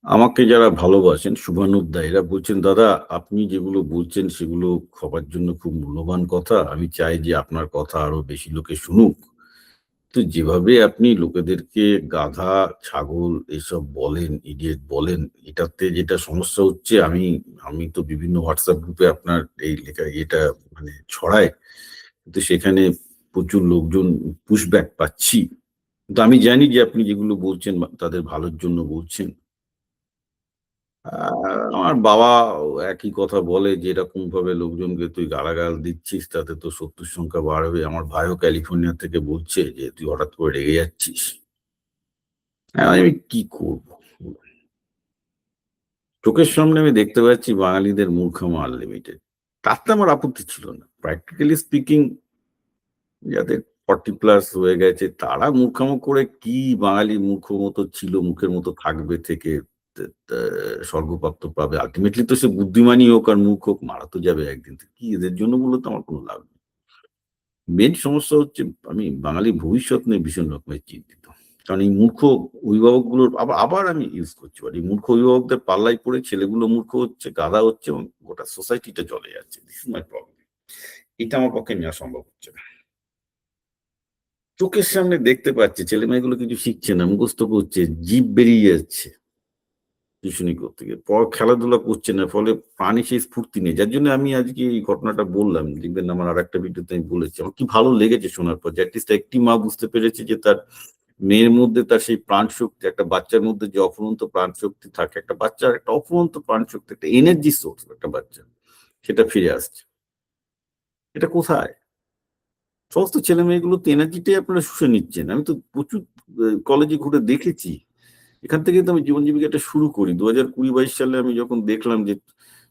আমাকে যারা ভালোবাসেন শুভানুদ্দা এরা বলছেন, "দাদা আপনি যেগুলো বলছেন সেগুলো সবার জন্য খুব মূল্যবান কথা। আমি চাই যে আপনার কথা আরো বেশি লোকে শুনুক। তো যেভাবে আপনি লোকেদেরকে গাধা, ছাগল এসব বলেন, ইডিয়েট বলেন, এটাতে যেটা সমস্যা হচ্ছে আমি আমি তো বিভিন্ন WhatsApp গ্রুপে আপনার এই লেখা এটা মানে ছড়াই। কিন্তু সেখানে প্রচুর লোকজন পুশব্যাক পাচ্ছি। কিন্তু আমি জানি যে আপনি যেগুলো বলছেন তাদের ভালোর জন্য বলছেন।" আ আমার বাবাও একই কথা বলে যে, "এরকমভাবে লোকজনকে তুই গালাগাল দিচ্ছিস তাতে তো শত্রুর সংখ্যা বাড়বে।" আমার ভাইও ক্যালিফোর্নিয়া থেকে বলছে যে, "তুই হঠাৎ করে রেগে যাচ্ছিস।" আমি কি করব? চোখের সামনে আমি দেখতে পাচ্ছি বাঙালিদের মূর্খামো আনলিমিটেড। তাতে আমার আপত্তি ছিল না। প্র্যাকটিক্যালি স্পিকিং যাদের 40 প্লাস হয়ে গেছে তারা মূর্খামো করে কি বাঙালি মূর্খ মতো ছিল, মুখের মতো থাকবে থেকে তে তে স্বর্গপ্রাপ্ত পাবে। আল্টিমেটলি তো সে বুদ্ধিমানই হোক আর মূর্খ হোক মারা তো যাবে একদিন। তো কি এদের জন্য বলে তো আমার কোন লাভ নেই। মেইন সমস্যা হচ্ছে আমি বাঙালির ভবিষ্যৎ নিয়ে ভীষণ রকমের চিন্তিত। কারণ এই মূর্খ অভিভাবকগুলোর আবার আমি ইউজ করছি। এই মূর্খ অভিভাবকদের পাল্লায় পড়ে ছেলেগুলো মূর্খ হচ্ছে, গাধা হচ্ছে এবং গোটা সোসাইটিটা চলে যাচ্ছে। This is my problem. এটা আমার পক্ষে নেওয়া সম্ভব হচ্ছে না। চোখের সামনে দেখতে পাচ্ছি ছেলেমেয়েগুলো কিছু শিখছে না, মুখস্থ করছে, জিভ বেরিয়ে যাচ্ছে টিউশনি করতে গিয়ে। খেলাধুলা করছে না, ফলে প্রাণে সেই স্ফূর্তি নেই। যার জন্য আমি আজকে এই ঘটনাটা বললাম। দেখবেন আমার আরেকটা ভিডিওতে আমি বলেছি। আমার কি ভালো লেগেছে শোনার পর যে এটলিস্ট একটি মা বুঝতে পেরেছে যে তার মেয়ের মধ্যে তার সেই প্রাণশক্তি, একটা বাচ্চার মধ্যে যে অফুরন্ত প্রাণশক্তি থাকে, একটা বাচ্চার একটা অফুরন্ত প্রাণশক্তি, একটা এনার্জি সোর্স একটা বাচ্চার, সেটা ফিরে আসছে। এটা কোথায়? সমস্ত ছেলেমেয়েগুলো তো এনার্জিটাই আপনারা শুষে নিচ্ছেন। আমি তো প্রচুর কলেজে ঘুরে দেখেছি। এখান থেকেই তো আমি জীবন জীবিকাটা শুরু করি। ২০২০-২২ সালে আমি যখন দেখলাম যে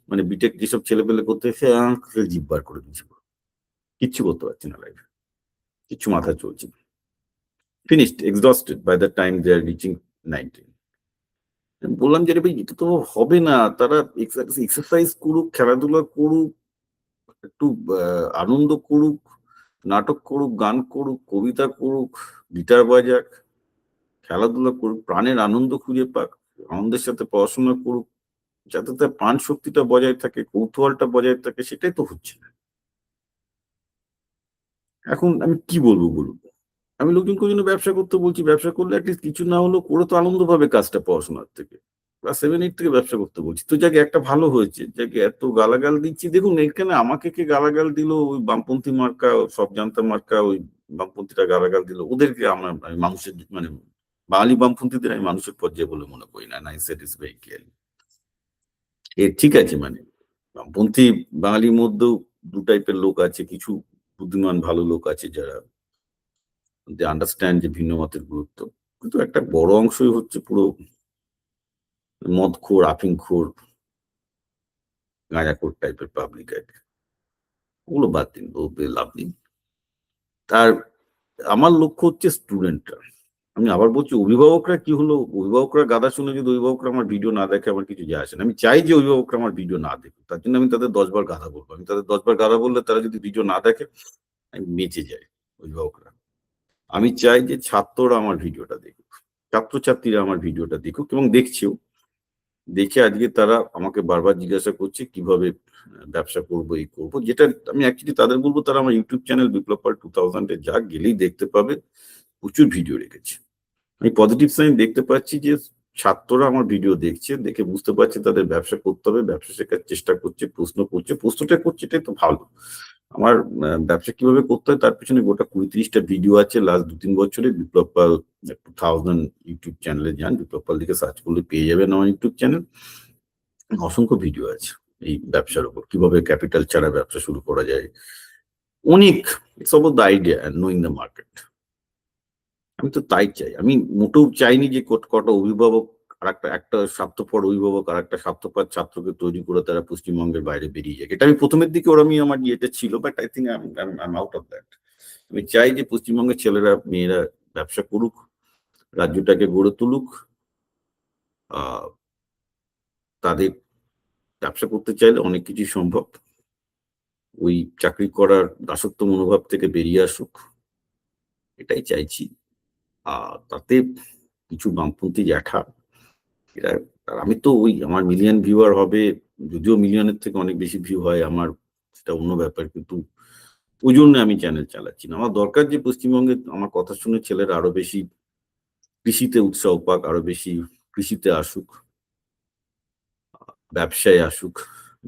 মানে বিটেক যেসব ছেলেপেলে করতেছে জিভ বার করে দিয়েছে পুরো। কিচ্ছু করতে পারছে না লাইফে। কিচ্ছু মাথায় চলছে না। Finished, exhausted by the time they are reaching 19। আমি বললাম যে, "আরে ভাই এটা তো হবে না। তারা এক্সারসাইজ করুক, খেলাধুলা করুক, একটু আ আনন্দ করুক, নাটক করুক, গান করুক, কবিতা করুক, গিটার বাজাক, খেলাধুলা করুক, প্রাণের আনন্দ খুঁজে পাক, আনন্দের সাথে পড়াশোনা করুক। যাতে তার প্রাণ শক্তিটা বজায় থাকে, কৌতূহলটা বজায় থাকে সেটাই তো হচ্ছে না।" এখন আমি কি বলব বলুন? আমি লোকজনকে ওইজন্য ব্যবসা করতে বলছি। ব্যবসা করলে এটলিস্ট কিছু না হলেও করে তো আনন্দ পাবে কাজটা পড়াশোনার থেকে। ক্লাস 7-8 থেকে ব্যবসা করতে বলছি। তো যাক একটা ভালো হয়েছে। যাকে এত গালাগাল দিচ্ছি দেখুন এখানে আমাকে কে গালাগাল দিল ওই বামপন্থী মার্কা, সব জান্তা মার্কা ওই বামপন্থীরা গালাগাল দিল। ওদেরকে আমি মানুষের মানে বাঙালি বামপন্থীদের আমি মানুষের পর্যায়ে বলে মনে করি না। And I said this very clearly. ঠিক আছে মানে বামপন্থী বাঙালির মধ্যেও ২ টাইপের লোক আছে। কিছু বুদ্ধিমান ভালো লোক আছে যারা they understand যে ভিন্ন মতের গুরুত্ব। কিন্তু একটা বড় অংশই হচ্ছে পুরো মদখোর, আফিংখোর, গাঁজাখোর টাইপের পাবলিক আরকি। ওগুলো বাদ দিন, ওদের লাভ নেই। আর আমার লক্ষ্য হচ্ছে স্টুডেন্টরা। আমি আবার বলছি অভিভাবকরা কি হলো, অভিভাবকরা গাধা শুনে যদি অভিভাবকরা আমার ভিডিও না দেখে আমার কিছু যায় আসে না। আমি চাই যে অভিভাবকরা আমার ভিডিও না দেখুক। তার জন্য আমি তাদের ১০ বার গাধা বলব। আমি তাদের ১০ বার গাধা বললে তারা যদি ভিডিও না দেখে আমি বেঁচে যাই অভিভাবকরা। আমি চাই যে ছাত্ররা আমার ভিডিওটা দেখুক। ছাত্রছাত্রীরা আমার ভিডিওটা দেখুক এবং দেখছেও। দেখে আজকে তারা আমাকে বারবার জিজ্ঞাসা করছে কিভাবে ব্যবসা করব, এই করব। যেটা আমি অ্যাকচুয়ালি তাদের বলব তারা আমার YouTube চ্যানেল বিপ্লব পাল 2000 এ যাক, গেলেই দেখতে পাবে। প্রচুর ভিডিও রেখেছি। আমি পজিটিভ সাইন দেখতে পাচ্ছি যে ছাত্ররা আমার ভিডিও দেখছে, দেখে বুঝতে পারছে তাদের ব্যবসা করতে হবে, ব্যবসা শেখার চেষ্টা করছে, প্রশ্ন করছে। প্রশ্নটা করছে এটাই তো ভালো। আমার ব্যবসা কিভাবে করতে হয় তার পেছনে গোটা ২০-৩০ টা ভিডিও আছে লাস্ট ২-৩ বছরে বিপ্লব পাল 2000 YouTube চ্যানেলে যান। বিপ্লব পাল লিখে সার্চ করলে পেয়ে যাবেন আমার YouTube চ্যানেল। অসংখ্য ভিডিও আছে এই ব্যবসার উপর। কিভাবে ক্যাপিটাল ছাড়া ব্যবসা শুরু করা যায়। অনেক it's about the idea and knowing the market. আমি তো তাই চাই। আমি মোটেও চাইনি যে কটা অভিভাবক একটা স্বার্থপর অভিভাবক আরেকটা স্বার্থপর ছাত্রকে তৈরি করে তারা পশ্চিমবঙ্গের বাইরে বেরিয়ে যাক। এটা আমি ১ম এর দিকে আমার ইয়েটা ছিল। But I think I am out of that. আমি চাই যে পশ্চিমবঙ্গের ছেলেরা, মেয়েরা ব্যবসা করুক, রাজ্যটাকে গড়ে তুলুক। আ তাদের ব্যবসা করতে চাইলে অনেক কিছুই সম্ভব। ওই চাকরি করার দাসত্ব মনোভাব থেকে বেরিয়ে আসুক। এটাই চাইছি। তাতে কিছু বামপন্থী জ্যাঠা এরা আর আমি তো ওই আমার মিলিয়ন ভিউয়ার হবে, যদিও মিলিয়নের থেকে অনেক বেশি ভিউ হয় আমার, সেটা অন্য ব্যাপার। কিন্তু ওই জন্য আমি চ্যানেল চালাচ্ছি না। আমার দরকার যে পশ্চিমবঙ্গে আমার কথা শুনে ছেলেরা আরো বেশি কৃষিতে উৎসাহ পাক, আরো বেশি কৃষিতে আসুক, ব্যবসায় আসুক,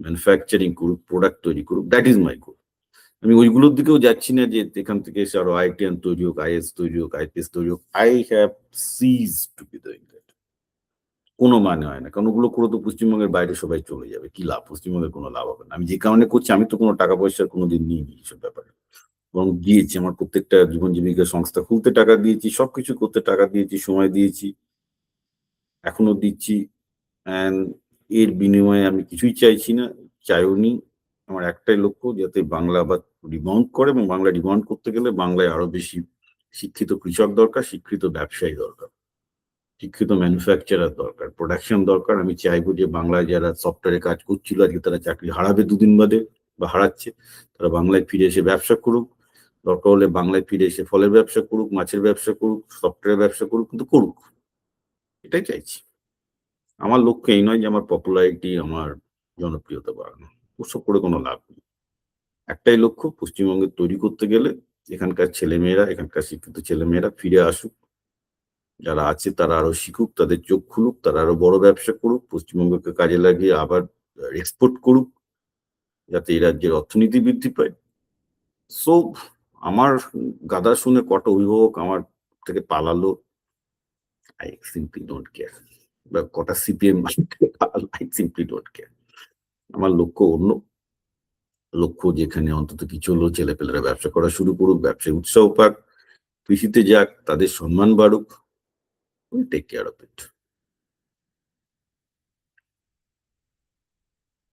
ম্যানুফ্যাকচারিং করুক, প্রোডাক্ট তৈরি করুক। দ্যাট ইজ মাই গোল। আমি ওইগুলোর দিকেও যাচ্ছি না যে এখান থেকে এসে আরো আইটিএন তৈরি হোক, আইএস তৈরি হোক, আইপিএস তৈরি হোক। I have cease to be doing that. কোনো মানে হয় না। কারণ ওগুলো করে তো পশ্চিমবঙ্গের বাইরে সবাই চলে যাবে। কি লাভ? পশ্চিমবঙ্গের কোনো লাভ হবে না। আমি যে কারণে করছি, আমি তো কোনো টাকা পয়সা কোনোদিন নিইনি এসব ব্যাপারে। বরং দিয়েছি। আমার প্রত্যেকটা জীবন জীবিকা সংস্থা খুলতে টাকা দিয়েছি, সবকিছু করতে টাকা দিয়েছি, সময় দিয়েছি, এখনো দিচ্ছি। অ্যান্ড এর বিনিময়ে আমি কিছুই চাইছি না, চাইওনি। আমার একটাই লক্ষ্য, যাতে বাংলা আবার রিবাউন্ড করে, এবং বাংলা রিবাউন্ড করতে গেলে বাংলায় আরো বেশি শিক্ষিত কৃষক দরকার, শিক্ষিত ব্যবসায়ী দরকার, শিক্ষিত ম্যানুফ্যাকচারার দরকার, প্রোডাকশন দরকার। আমি চাইবো যে বাংলায় যারা সফটওয়্যারে কাজ করছিল আজকে তারা চাকরি হারাবে দুদিন বাদে বা হারাচ্ছে, তারা বাংলায় ফিরে এসে ব্যবসা করুক। দরকার হলে বাংলায় ফিরে এসে ফলের ব্যবসা করুক, মাছের ব্যবসা করুক, সফটওয়্যার ব্যবসা করুক, কিন্তু করুক। এটাই চাইছি। আমার লক্ষ্য এই নয় যে আমার পপুলারিটি, আমার জনপ্রিয়তা বাড়ানো। ওসব করে কোনো লাভ নেই। একটাই লক্ষ্য, পশ্চিমবঙ্গে তৈরি করতে গেলে এখানকার ছেলেমেয়েরা, এখানকার শিক্ষিত ছেলেমেয়েরা ফিরে আসুক। যারা আছে তারা আরো শিখুক, তাদের চোখ খুলুক, তারা আরো বড় ব্যবসা করুক, পশ্চিমবঙ্গকে কাজে লাগিয়ে আবার এক্সপোর্ট করুক, যাতে এই রাজ্যের অর্থনীতি বৃদ্ধি পায়। সো আমার গাদা শুনে কটা অভিভাবক আমার থেকে পালালো, আই সিম্পলি ডোন্ট কেয়ার। বা কটা সিপিএম পালালো, আই সিম্পলি ডোন্ট কেয়ার। আমার লক্ষ্য অন্য। লক্ষ্য যেখানে অন্তত কিছু হলেও ছেলেপেলেরা ব্যবসা করা শুরু করুক, ব্যবসায় উৎসাহ পাক, কৃষিতে যাক, তাদের সম্মান বাড়ুক। Take care of it.